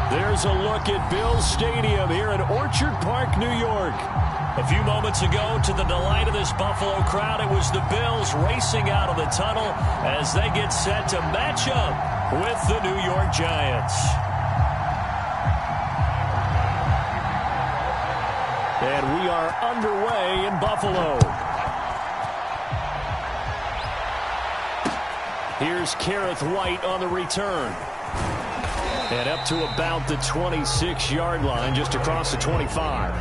There's a look at Bills Stadium here in Orchard Park, New York. A few moments ago, to the delight of this Buffalo crowd, it was the Bills racing out of the tunnel as they get set to match up with the New York Giants. And we are underway in Buffalo. Here's Kareth White on the return. And up to about the 26-yard line, just across the 25.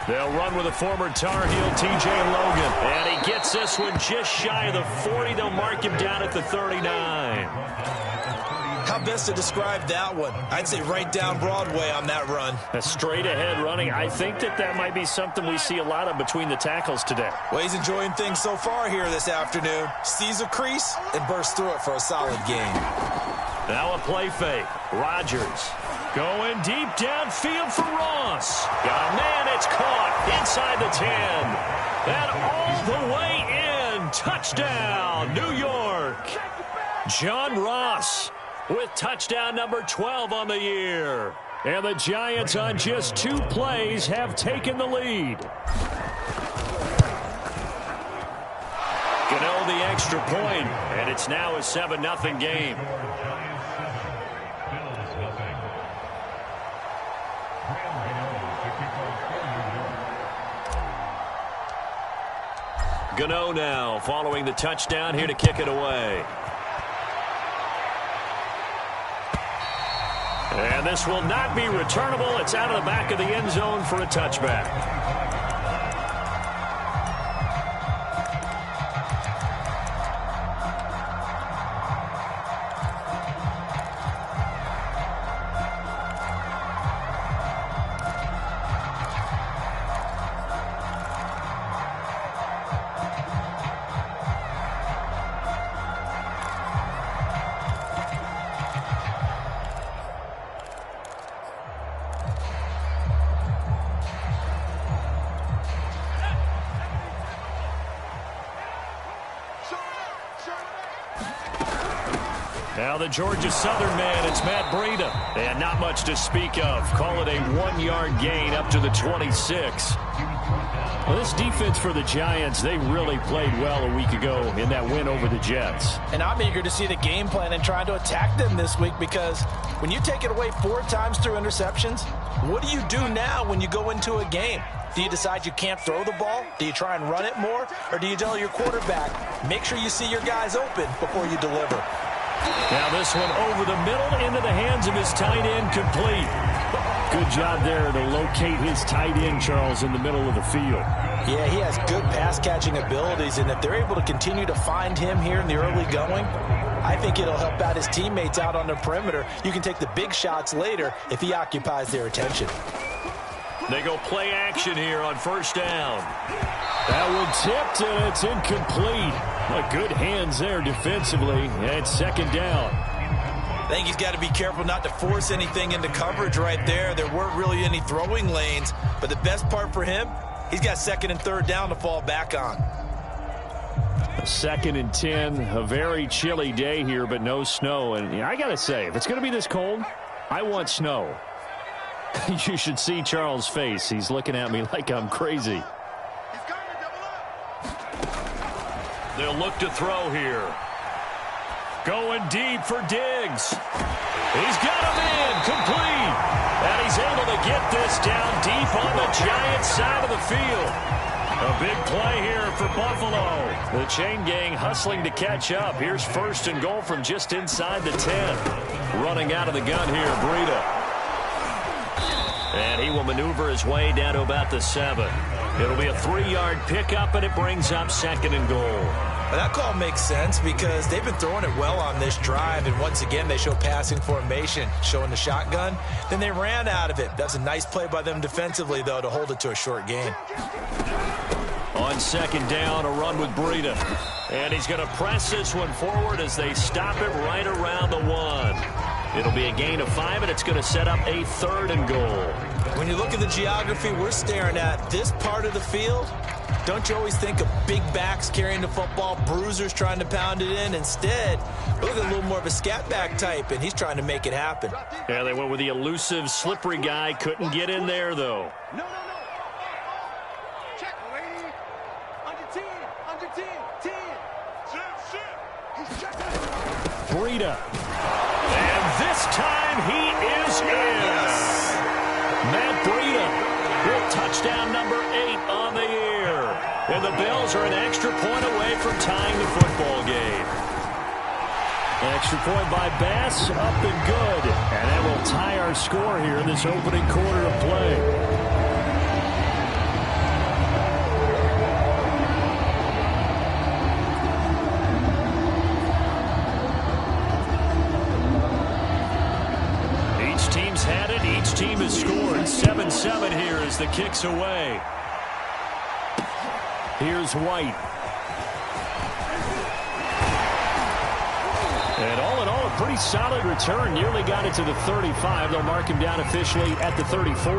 They'll run with a former Tar Heel, T.J. Logan. And he gets this one just shy of the 40. They'll mark him down at the 39. How best to describe that one? I'd say right down Broadway on that run. A straight-ahead running. I think that might be something we see a lot of between the tackles today. Well, he's enjoying things so far here this afternoon. Sees a crease and bursts through it for a solid gain. Now a play fake. Rodgers going deep downfield for Ross. Got a man, it's caught inside the 10. And all the way in. Touchdown, New York. John Ross with touchdown number 12 on the year. And the Giants on just 2 plays have taken the lead. Gano the extra point, and it's now a 7-0 game. Gano now following the touchdown here to kick it away. And this will not be returnable. It's out of the back of the end zone for a touchback. Now the Georgia Southern man, it's Matt Breida. And not much to speak of. Call it a 1-yard gain up to the 26. Well, this defense for the Giants, they really played well a week ago in that win over the Jets. And I'm eager to see the game plan and trying to attack them this week, because when you take it away 4 times through interceptions, what do you do now when you go into a game? Do you decide you can't throw the ball? Do you try and run it more? Or do you tell your quarterback, make sure you see your guys open before you deliver? Now this one over the middle into the hands of his tight end, complete. Good job there to locate his tight end, Charles, in the middle of the field. Yeah, he has good pass-catching abilities, and if they're able to continue to find him here in the early going, I think it'll help out his teammates out on the perimeter. You can take the big shots later if he occupies their attention. They go play action here on first down. That one tipped, and it's incomplete. But good hands there defensively, and it's second down. I think he's got to be careful not to force anything into coverage right there. There weren't really any throwing lanes, but the best part for him, he's got second and third down to fall back on. 2nd and 10, a very chilly day here, but no snow. And I got to say, if it's going to be this cold, I want snow. You should see Charles' face. He's looking at me like I'm crazy. They'll look to throw here. Going deep for Diggs. He's got him in, complete. And he's able to get this down deep on the Giants side of the field. A big play here for Buffalo. The chain gang hustling to catch up. Here's 1st and goal from just inside the 10. Running out of the gun here, Breida. And he will maneuver his way down to about the 7. It'll be a 3-yard pickup, and it brings up 2nd and goal. Well, that call makes sense because they've been throwing it well on this drive, and once again they show passing formation, showing the shotgun. Then they ran out of it. That's a nice play by them defensively, though, to hold it to a short gain. On second down, a run with Breida. And he's going to press this one forward as they stop it right around the 1. It'll be a gain of 5, and it's going to set up a 3rd and goal. When you look at the geography we're staring at, this part of the field, don't you always think of big backs carrying the football, bruisers trying to pound it in? Instead, look at a little more of a scat back type, and he's trying to make it happen. Yeah, they went with the elusive, slippery guy. Couldn't get in there, though. No. Check, lady. Under 10. Under 10. 10. Shit. He's checking. Breida. And this time he is in. Matt Breida with touchdown number 8 on the year. And the Bills are an extra point away from tying the football game. Extra point by Bass, up and good. And that will tie our score here in this opening quarter of play. Had it. Each team has scored 7-7 here as the kick's away. Here's White. And all in all, a pretty solid return. Nearly got it to the 35. They'll mark him down officially at the 34.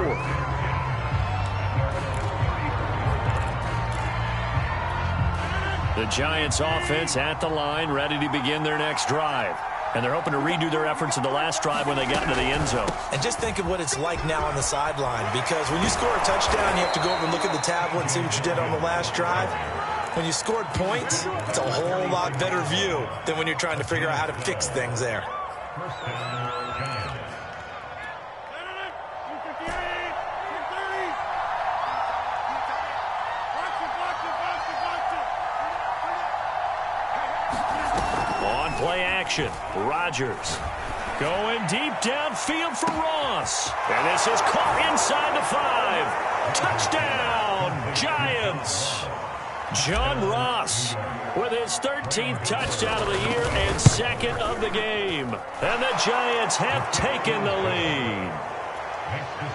The Giants offense at the line, ready to begin their next drive. And they're hoping to redo their efforts in the last drive when they got into the end zone. And just think of what it's like now on the sideline, because when you score a touchdown, you have to go over and look at the tablet and see what you did on the last drive. When you scored points, it's a whole lot better view than when you're trying to figure out how to fix things there. Play action. Rodgers going deep downfield for Ross. And this is caught inside the 5. Touchdown, Giants. John Ross with his 13th touchdown of the year and 2nd of the game. And the Giants have taken the lead.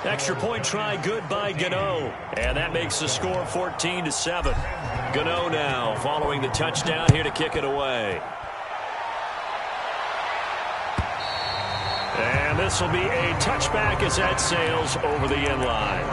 Extra point try good by Gano. And that makes the score 14-7. Gano now following the touchdown here to kick it away. And this will be a touchback as that sails over the end line.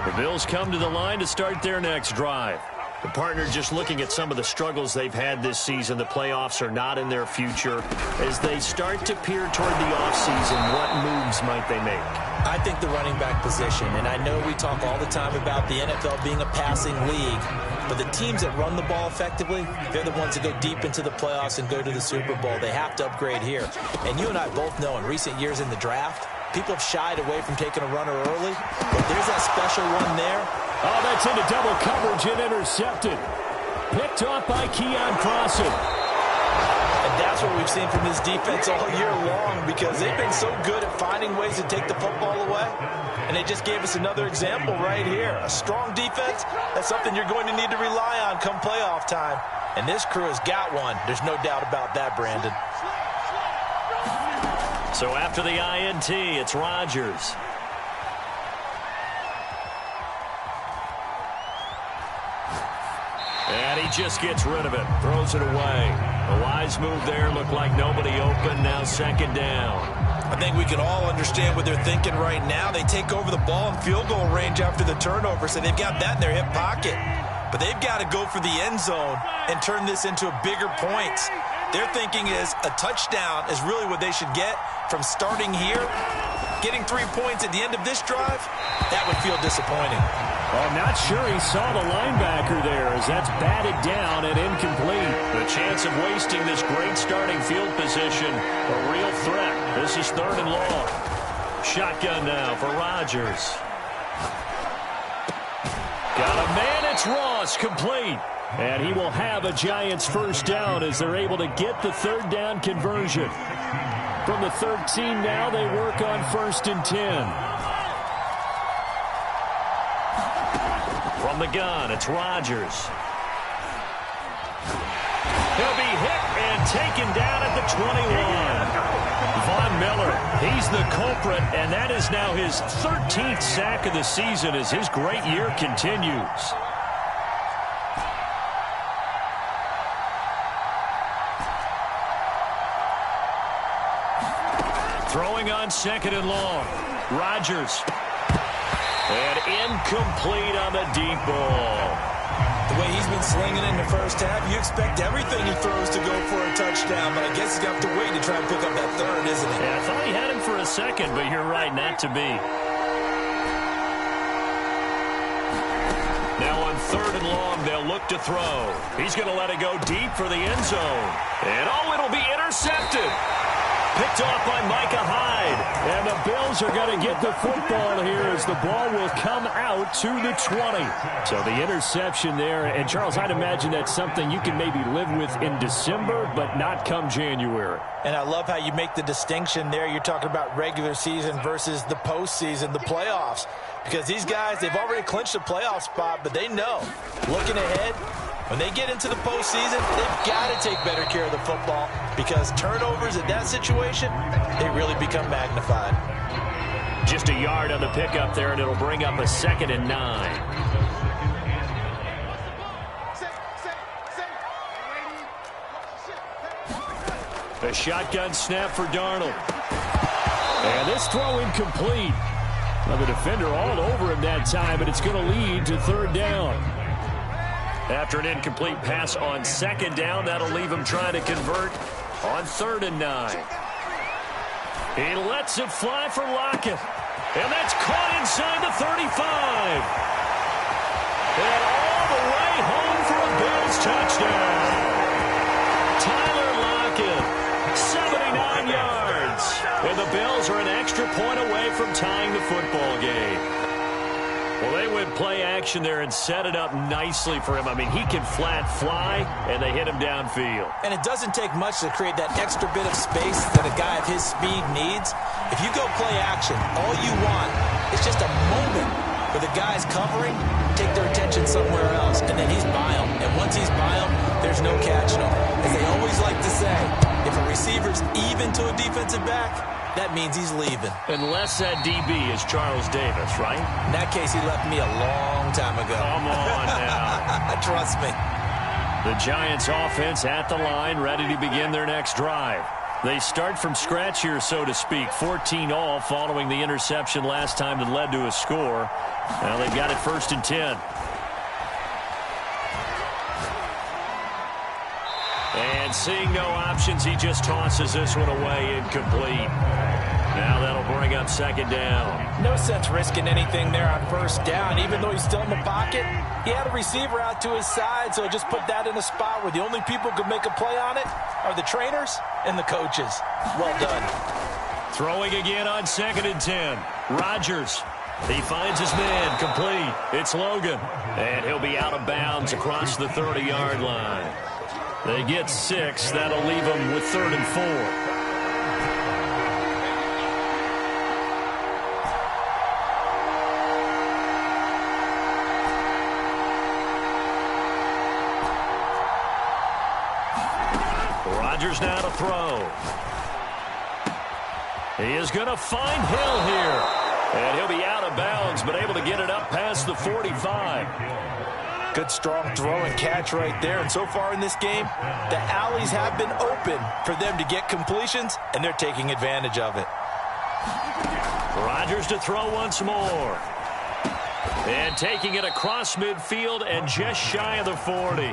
The Bills come to the line to start their next drive. The partner just looking at some of the struggles they've had this season. The playoffs are not in their future. As they start to peer toward the offseason, what moves might they make? I think the running back position, and I know we talk all the time about the NFL being a passing league, but the teams that run the ball effectively, they're the ones that go deep into the playoffs and go to the Super Bowl. They have to upgrade here. And you and I both know in recent years in the draft, people have shied away from taking a runner early, but there's that special one there. Oh, that's into double coverage and intercepted. Picked off by Keon Crossan. And that's what we've seen from this defense all year long, because they've been so good at finding ways to take the football away. And they just gave us another example right here. A strong defense, that's something you're going to need to rely on come playoff time. And this crew has got one. There's no doubt about that, Brandon. So after the INT, it's Rodgers. And he just gets rid of it, throws it away. A wise move there, looked like nobody open, now 2nd down. I think we can all understand what they're thinking right now. They take over the ball in field goal range after the turnover, so they've got that in their hip pocket. But they've got to go for the end zone and turn this into a bigger points. Their thinking is a touchdown is really what they should get from starting here. Getting 3 points at the end of this drive, that would feel disappointing. Well, I'm not sure he saw the linebacker there as that's batted down and incomplete. The chance of wasting this great starting field position, a real threat. This is 3rd and long. Shotgun now for Rodgers. Got a man, it's Ross, complete. And he will have a Giants 1st down as they're able to get the 3rd down conversion. From the 13 now, they work on 1st and 10. the gun, it's Rodgers. He'll be hit and taken down at the 21. Von Miller, he's the culprit, and that is now his 13th sack of the season as his great year continues. Throwing on 2nd and long. Rodgers. And incomplete on the deep ball. The way he's been slinging in the first half, you expect everything he throws to go for a touchdown, but I guess he's got to wait to try and pick up that third, isn't he? Yeah, I thought he had him for a second, but you're right, not to be. Now on 3rd and long, they'll look to throw. He's going to let it go deep for the end zone. And it'll be intercepted. Picked off by Micah Hyde. And the Bills are going to get the football here as the ball will come out to the 20. So the interception there. And, Charles, I'd imagine that's something you can maybe live with in December, but not come January. And I love how you make the distinction there. You're talking about regular season versus the postseason, the playoffs. Because these guys, they've already clinched a playoff spot, but they know, looking ahead, when they get into the postseason, they've got to take better care of the football because turnovers in that situation, they really become magnified. Just a yard on the pickup there, and it'll bring up a 2nd and 9. A shotgun snap for Darnold. And this throw incomplete. Well, the defender all over him that time, and it's going to lead to 3rd down. After an incomplete pass on 2nd down, that'll leave him trying to convert on 3rd and 9. He lets it fly for Lockett. And that's caught inside the 35. And all the way home for a Bills touchdown. Tyler Lockett, 79 yards. And the Bills are an extra point away from tying the football game. Well, they went play action there and set it up nicely for him. I mean, he can flat fly, and they hit him downfield. And it doesn't take much to create that extra bit of space that a guy of his speed needs. If you go play action, all you want is just a moment where the guy's covering, take their attention somewhere else, and then he's by him. And once he's by him, there's no catching him. As they always like to say, if a receiver's even to a defensive back, that means he's leaving. Unless that DB is Charles Davis, right? In that case, he left me a long time ago. Come on now. Trust me. The Giants offense at the line, ready to begin their next drive. They start from scratch here, so to speak. 14 all following the interception last time that led to a score. Now they've got it 1st and 10. And seeing no options, he just tosses this one away, incomplete. Now that'll bring up 2nd down. No sense risking anything there on 1st down. Even though he's still in the pocket, he had a receiver out to his side, so just put that in a spot where the only people who could make a play on it are the trainers and the coaches. Well done. Throwing again on 2nd and 10. Rodgers. He finds his man, complete. It's Logan. And he'll be out of bounds across the 30-yard line. They get 6. That'll leave them with 3rd and 4. Rodgers now to throw. He is going to find Hill here. And he'll be out of bounds, but able to get it up past the 45. Good, strong throw and catch right there. And so far in this game, the alleys have been open for them to get completions, and they're taking advantage of it. Rodgers to throw once more. And taking it across midfield and just shy of the 40.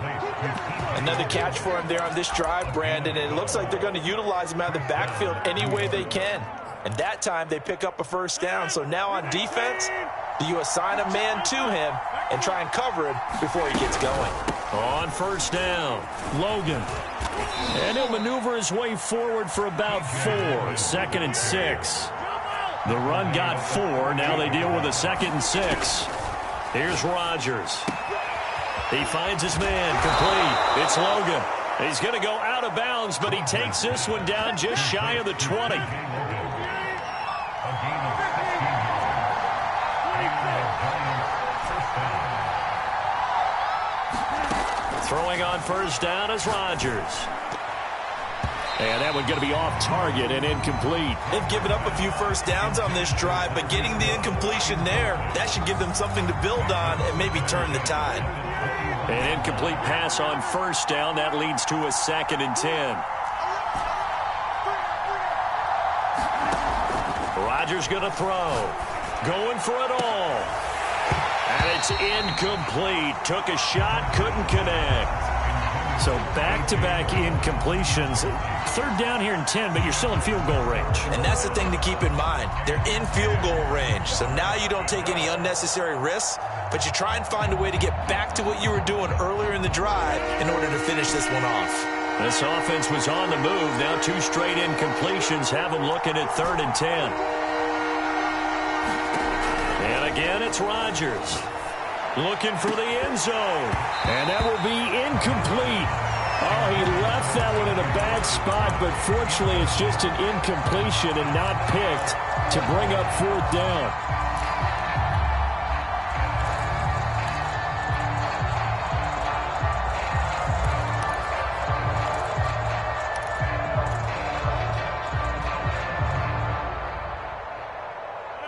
Another catch for him there on this drive, Brandon. And it looks like they're going to utilize him out of the backfield any way they can. And that time they pick up a 1st down. So now on defense, do you assign a man to him and try and cover him before he gets going? On 1st down, Logan. And he'll maneuver his way forward for about 4. 2nd and 6. The run got 4. Now they deal with a 2nd and 6. Here's Rodgers. He finds his man, complete. It's Logan. He's going to go out of bounds, but he takes this one down just shy of the 20. Throwing on first down is Rodgers. And that one going to be off target and incomplete. They've given up a few first downs on this drive, but getting the incompletion there, that should give them something to build on and maybe turn the tide. An incomplete pass on first down. That leads to a 2nd and 10. Rodgers going to throw. Going for it all. And it's incomplete. Took a shot, couldn't connect. So back-to-back incompletions. 3rd down here and 10, but you're still in field goal range. And that's the thing to keep in mind. They're in field goal range. So now you don't take any unnecessary risks, but you try and find a way to get back to what you were doing earlier in the drive in order to finish this one off. This offense was on the move. Now 2 straight incompletions have them looking at 3rd and 10. And again, it's Rodgers. Looking for the end zone. And that will be incomplete. Oh, he left that one in a bad spot, but fortunately it's just an incompletion and not picked to bring up 4th down.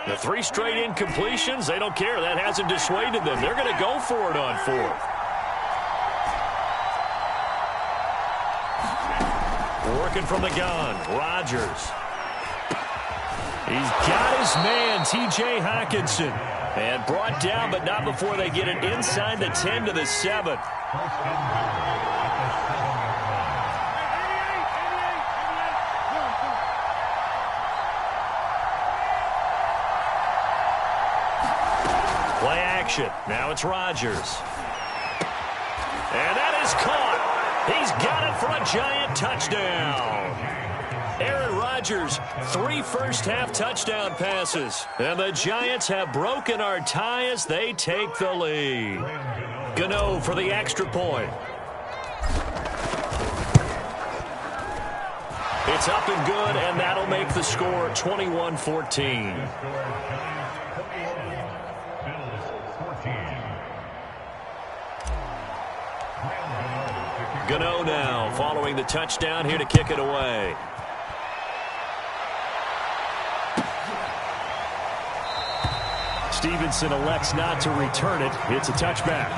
The 3 straight incompletions, they don't care. That hasn't dissuaded them. They're going to go for it on 4th. Working from the gun, Rodgers. He's got his man, T.J. Hockenson. And brought down, but not before they get it inside the 10 to the 7. Play action. Now it's Rodgers. And that is caught. He's got it for a giant touchdown. Aaron Rodgers, 3 first-half touchdown passes. And the Giants have broken our tie as they take the lead. Gano for the extra point. It's up and good, and that'll make the score 21-14. Gano now following the touchdown here to kick it away. Stevenson elects not to return it. It's a touchback.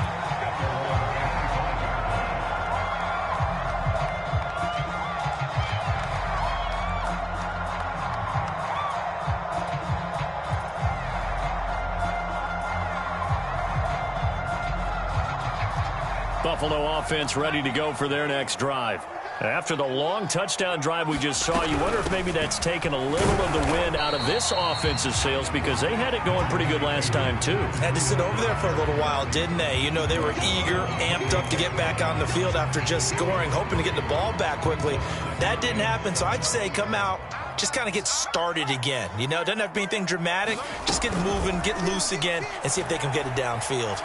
Buffalo offense ready to go for their next drive. After the long touchdown drive we just saw, you wonder if maybe that's taken a little of the wind out of this offensive sails because they had it going pretty good last time too. Had to sit over there for a little while, didn't they? You know, they were eager, amped up to get back on the field after just scoring, hoping to get the ball back quickly. That didn't happen, so I'd say come out, just kind of get started again. You know, it doesn't have to be anything dramatic. Just get moving, get loose again, and see if they can get it downfield.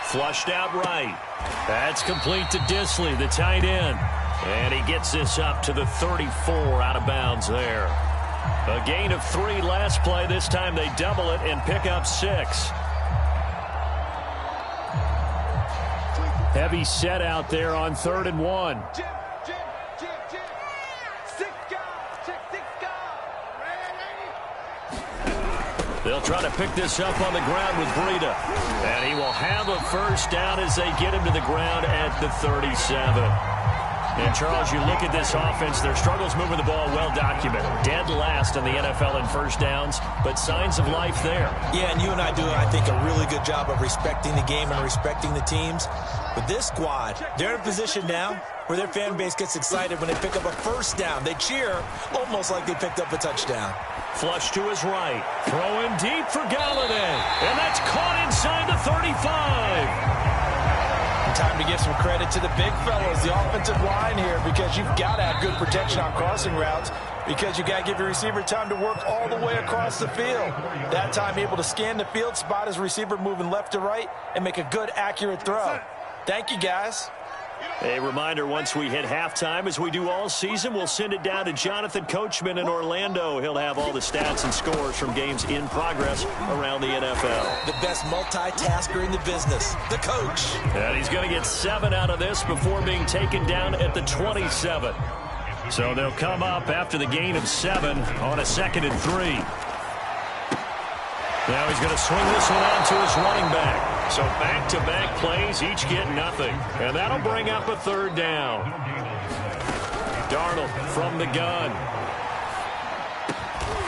Flushed out right. That's complete to Disley, the tight end. And he gets this up to the 34 out of bounds there. A gain of 3 last play. This time they double it and pick up 6. Heavy set out there on 3rd and 1. They'll try to pick this up on the ground with Breida. And he will have a first down as they get him to the ground at the 37. And, Charles, you look at this offense, their struggles moving the ball well documented. Dead last in the NFL in first downs, but signs of life there. Yeah, and you and I do, I think, a really good job of respecting the game and respecting the teams. But this squad, they're in a position now where their fan base gets excited when they pick up a first down. They cheer almost like they picked up a touchdown. Flush to his right. Throwing deep for Galladay. And that's caught inside the 35. Time to give some credit to the big fellas, the offensive line here, because you've got to have good protection on crossing routes because you got to give your receiver time to work all the way across the field. That time able to scan the field, spot his receiver moving left to right, and make a good, accurate throw. Thank you, guys. A reminder, once we hit halftime, as we do all season, we'll send it down to Jonathan Coachman in Orlando. He'll have all the stats and scores from games in progress around the NFL. The best multitasker in the business, the coach. And he's going to get 7 out of this before being taken down at the 27. So they'll come up after the gain of 7 on a 2nd and 3. Now he's going to swing this one out to his running back. So back-to-back plays, each get nothing. And that'll bring up a 3rd down. Darnold from the gun.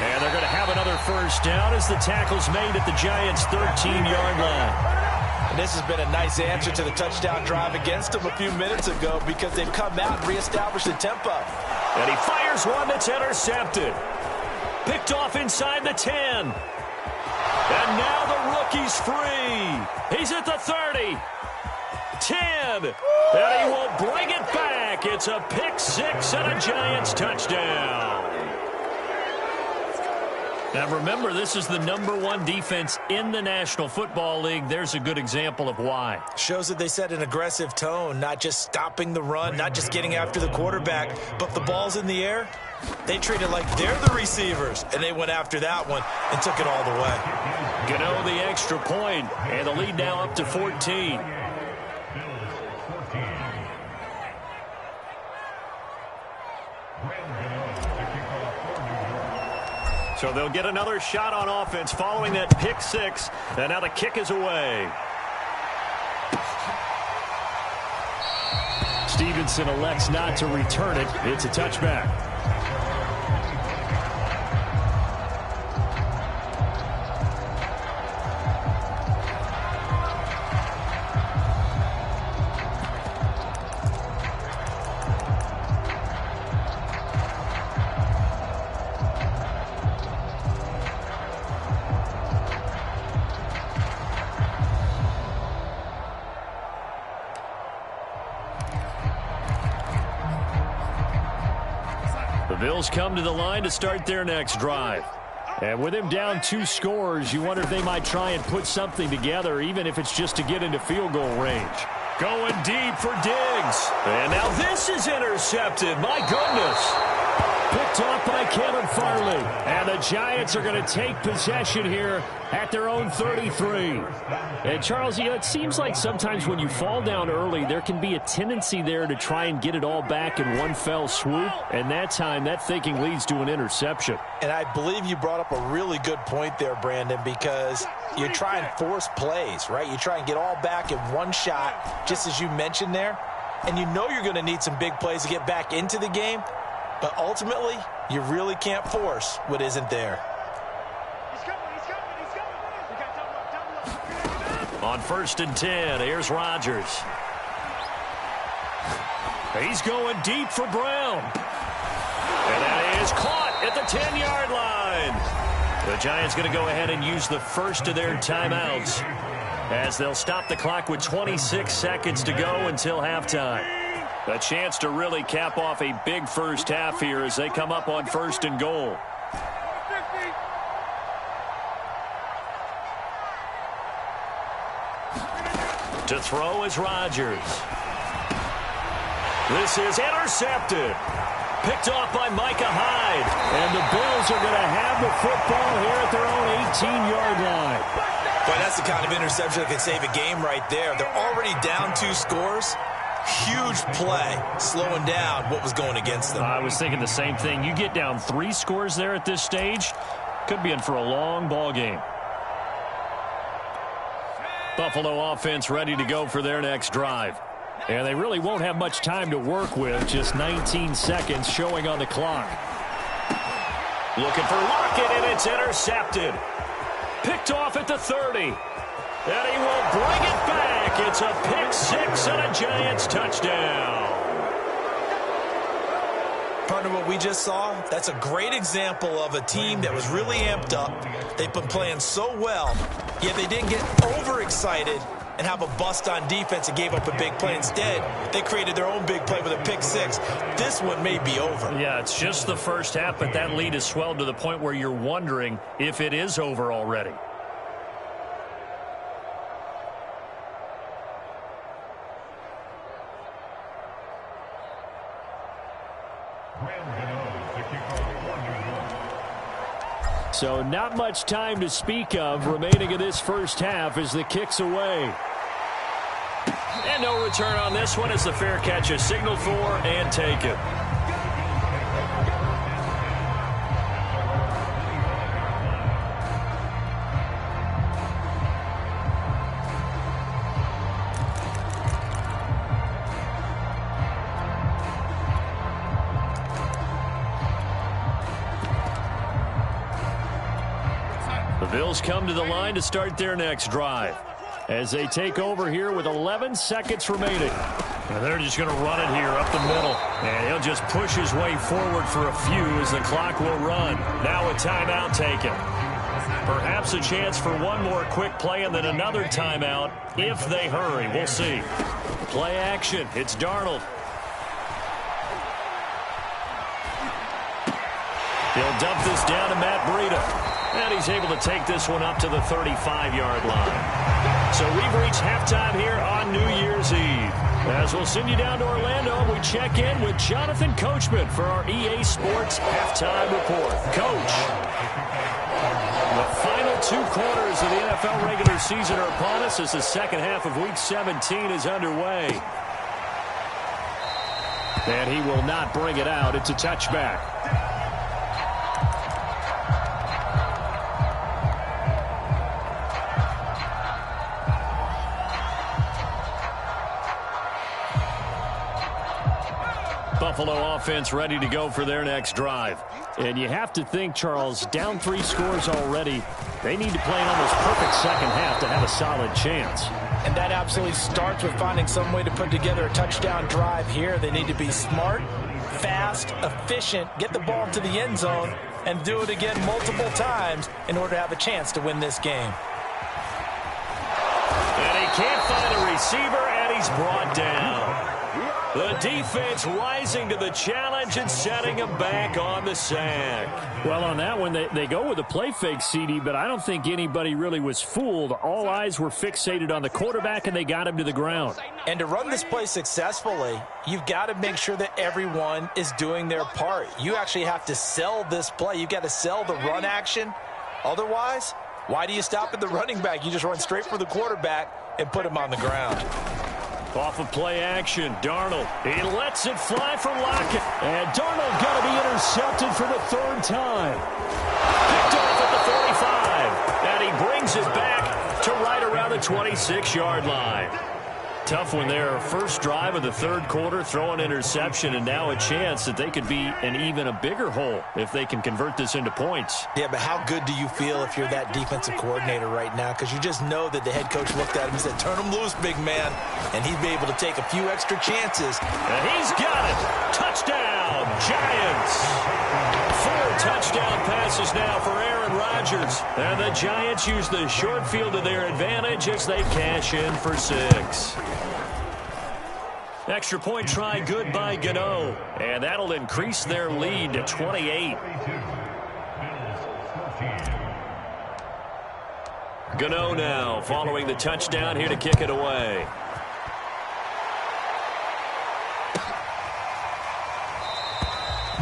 And they're going to have another 1st down as the tackle's made at the Giants' 13-yard line. And this has been a nice answer to the touchdown drive against them a few minutes ago because they've come out and reestablished the tempo. And he fires one that's intercepted. Picked off inside the 10. And now the rookie's free. He's at the 30. 10. And he will bring it back. It's a pick 6 and a Giants touchdown. Now remember, this is the #1 defense in the National Football League. There's a good example of why. Shows that they set an aggressive tone, not just stopping the run, not just getting after the quarterback, but the ball's in the air. They treat it like they're the receivers, and they went after that one and took it all the way. Gano the extra point, and the lead now up to 14. So they'll get another shot on offense following that pick 6, and now the kick is away. Stevenson elects not to return it. It's a touchback. Bills come to the line to start their next drive. And with him down 2 scores, you wonder if they might try and put something together, even if it's just to get into field goal range. Going deep for Diggs. And now this is intercepted. My goodness. Picked off by Kevin Farley. And the Giants are going to take possession here at their own 33. And Charles, it seems like sometimes when you fall down early, there can be a tendency there to try and get it all back in one fell swoop. And that time, that thinking leads to an interception. And I believe you brought up a really good point there, Brandon, because you try and force plays, right? You try and get all back in one shot, just as you mentioned there. And you know you're going to need some big plays to get back into the game. But ultimately, you really can't force what isn't there. On 1st and 10, here's Rodgers. He's going deep for Brown. And that is caught at the 10-yard line. The Giants going to go ahead and use the first of their timeouts as they'll stop the clock with 26 seconds to go until halftime. A chance to really cap off a big first half here as they come up on 1st and goal. To throw is Rodgers. This is intercepted. Picked off by Micah Hyde. And the Bills are going to have the football here at their own 18-yard line. Boy, that's the kind of interception that can save a game right there. They're already down 2 scores. Huge play, slowing down what was going against them. I was thinking the same thing. You get down 3 scores there at this stage, could be in for a long ball game. Buffalo offense ready to go for their next drive. And they really won't have much time to work with, just 19 seconds showing on the clock. Looking for Lockett, and it's intercepted. Picked off at the 30. And he will bring it back. It's a pick 6 and a Giants touchdown. Partner, what we just saw, that's a great example of a team that was really amped up. They've been playing so well, yet they didn't get overexcited and have a bust on defense and gave up a big play. Instead, they created their own big play with a pick 6. This one may be over. Yeah, it's just the first half, but that lead has swelled to the point where you're wondering if it is over already. So not much time to speak of remaining in this first half as the kick's away. And no return on this one as the fair catch is signaled for and taken. The Bills come to the line to start their next drive as they take over here with 11 seconds remaining. And they're just going to run it here up the middle. And he'll just push his way forward for a few as the clock will run. Now a timeout taken. Perhaps a chance for one more quick play and then another timeout if they hurry. We'll see. Play action. It's Darnold. He'll dump this down to Matt Breida. And he's able to take this one up to the 35-yard line. So we've reached halftime here on New Year's Eve. As we'll send you down to Orlando, we check in with Jonathan Coachman for our EA Sports Halftime Report. Coach, the final 2 quarters of the NFL regular season are upon us as the second half of Week 17 is underway. And he will not bring it out. It's a touchback. Buffalo offense ready to go for their next drive. And you have to think, Charles, down 3 scores already. They need to play an almost perfect second half to have a solid chance. And that absolutely starts with finding some way to put together a touchdown drive here. They need to be smart, fast, efficient, get the ball to the end zone, and do it again multiple times in order to have a chance to win this game. And he can't find a receiver, and he's brought down. The defense rising to the challenge and setting him back on the sack. Well, on that one, they go with a play fake, CD, but I don't think anybody really was fooled. All eyes were fixated on the quarterback, and they got him to the ground. And to run this play successfully, you've got to make sure that everyone is doing their part. You actually have to sell this play. You've got to sell the run action. Otherwise, why do you stop at the running back? You just run straight for the quarterback and put him on the ground. Off of play action, Darnold. He lets it fly from Lockett. And Darnold got to be intercepted for the 3rd time. Picked off at the 45. And he brings it back to right around the 26-yard line. Tough one there. First drive of the 3rd quarter, throw an interception, and now a chance that they could be in even a bigger hole if they can convert this into points. Yeah, but how good do you feel if you're that defensive coordinator right now? Because you just know that the head coach looked at him and said, turn him loose, big man. And he'd be able to take a few extra chances. And he's got it. Touchdown, Giants. 4 touchdown passes now for Aaron Rodgers. And the Giants use the short field to their advantage as they cash in for 6. Extra point try good by Gano. And that'll increase their lead to 28. Gano now following the touchdown here to kick it away.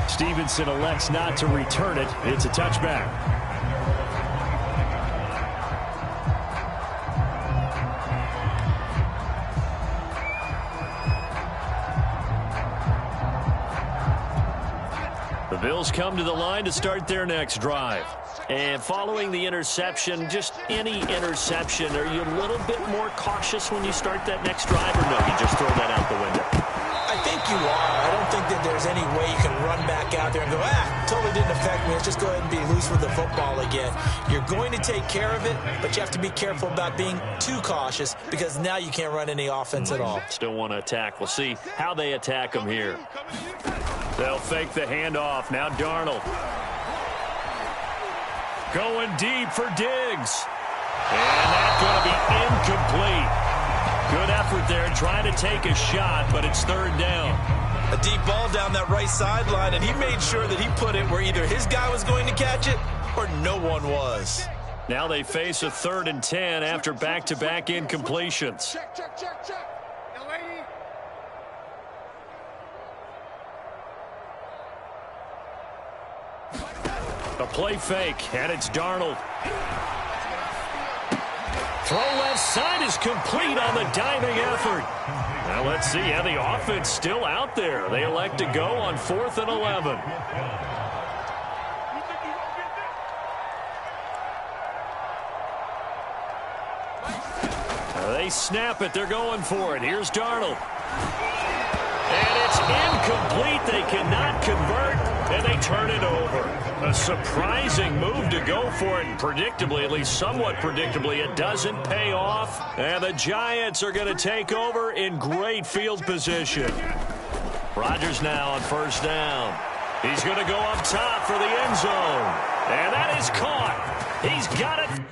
Stevenson elects not to return it. It's a touchback. The Bills come to the line to start their next drive. And following the interception, just any interception, are you a little bit more cautious when you start that next drive, or no, you just throw that out the window? I think you are. I don't think that there's any way you can run back out there and go, totally didn't affect me. Let's just go ahead and be loose with the football again. You're going to take care of it, but you have to be careful about being too cautious because now you can't run any offense at all. Still want to attack. We'll see how they attack them here. They'll fake the handoff. Now Darnold. Going deep for Diggs. And that's going to be incomplete. Good effort there trying to take a shot, but it's 3rd down. A deep ball down that right sideline, and he made sure that he put it where either his guy was going to catch it or no one was. Now they face a 3rd and 10 after back-to-back incompletions. A play fake, and it's Darnold. Throw left side is complete on the diving effort. Now let's see how the offense still out there. They elect to go on 4th and 11. They snap it. They're going for it. Here's Darnold. And it's incomplete. They cannot convert, and they turn it over. A surprising move to go for it, and predictably, at least somewhat predictably, it doesn't pay off. And the Giants are going to take over in great field position. Rodgers now on 1st down. He's going to go up top for the end zone. And that is caught. He's got it.